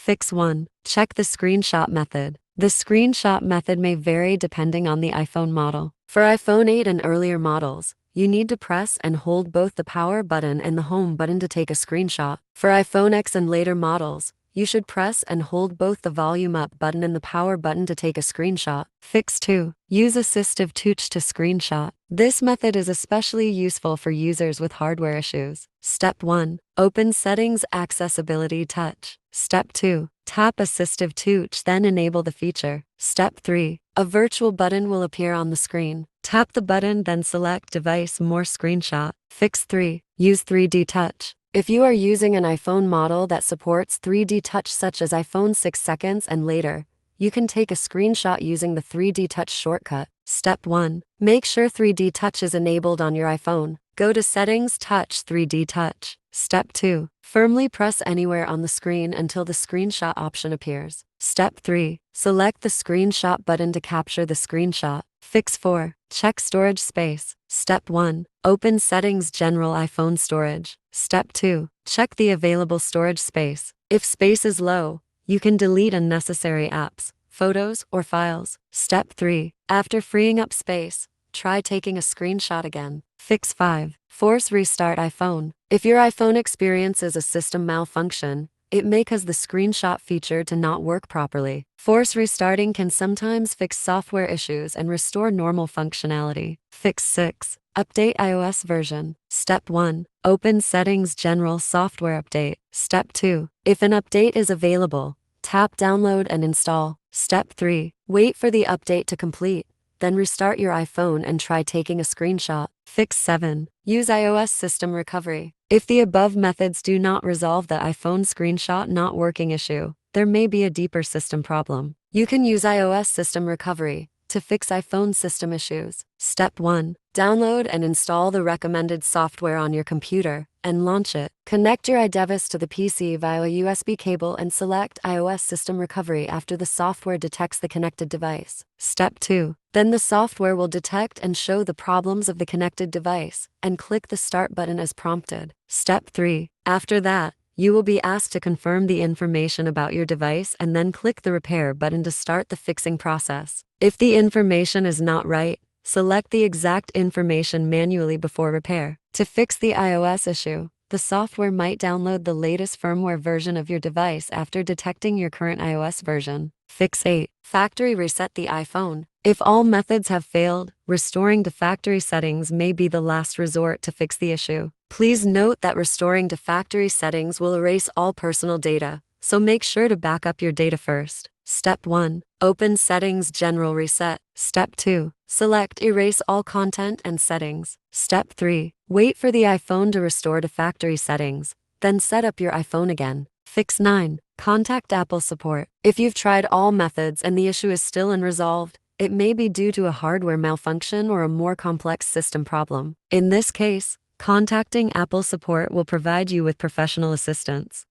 Fix 1. Check the screenshot method. The screenshot method may vary depending on the iPhone model. For iPhone 8 and earlier models, you need to press and hold both the power button and the home button to take a screenshot. For iPhone X and later models, you should press and hold both the volume up button and the power button to take a screenshot. Fix 2. Use AssistiveTouch to screenshot. This method is especially useful for users with hardware issues. Step 1. Open Settings Accessibility Touch. Step 2. Tap AssistiveTouch, then enable the feature. Step 3. A virtual button will appear on the screen. Tap the button, then select Device More Screenshot. Fix 3. Use 3D Touch. If you are using an iPhone model that supports 3D Touch such as iPhone 6 seconds and later, you can take a screenshot using the 3D Touch shortcut. Step 1. Make sure 3D Touch is enabled on your iPhone. Go to Settings, Touch 3D Touch. Step 2. Firmly press anywhere on the screen until the screenshot option appears. Step 3. Select the screenshot button to capture the screenshot. Fix 4. Check storage space. Step 1. Open Settings, General iPhone Storage. Step 2. Check the available storage space. If space is low, you can delete unnecessary apps, photos, or files. Step 3. After freeing up space, try taking a screenshot again. Fix 5. Force restart iPhone. If your iPhone experiences a system malfunction, it may cause the screenshot feature to not work properly. Force restarting can sometimes fix software issues and restore normal functionality. Fix 6. Update iOS version. Step 1. Open Settings, General Software Update. Step 2. If an update is available, tap Download and install. Step 3. Wait for the update to complete. Then restart your iPhone and try taking a screenshot. Fix 7. Use iOS System Recovery. If the above methods do not resolve the iPhone screenshot not working issue, there may be a deeper system problem. You can use iOS System Recovery to fix iPhone system issues. Step 1. Download and install the recommended software on your computer and launch it. Connect your iDevice to the PC via a USB cable and select iOS System Recovery after the software detects the connected device. Step 2. Then the software will detect and show the problems of the connected device, and click the Start button as prompted. Step 3. After that, you will be asked to confirm the information about your device and then click the Repair button to start the fixing process. If the information is not right, select the exact information manually before repair. To fix the iOS issue, the software might download the latest firmware version of your device after detecting your current iOS version. Fix 8. Factory reset the iPhone. If all methods have failed, restoring to factory settings may be the last resort to fix the issue. Please note that restoring to factory settings will erase all personal data, so make sure to back up your data first. Step 1. Open Settings, General Reset. Step 2. Select Erase all content and settings. Step 3. Wait for the iPhone to restore to factory settings, then set up your iPhone again. Fix 9. Contact Apple support. If you've tried all methods and the issue is still unresolved, it may be due to a hardware malfunction or a more complex system problem. In this case, contacting Apple support will provide you with professional assistance.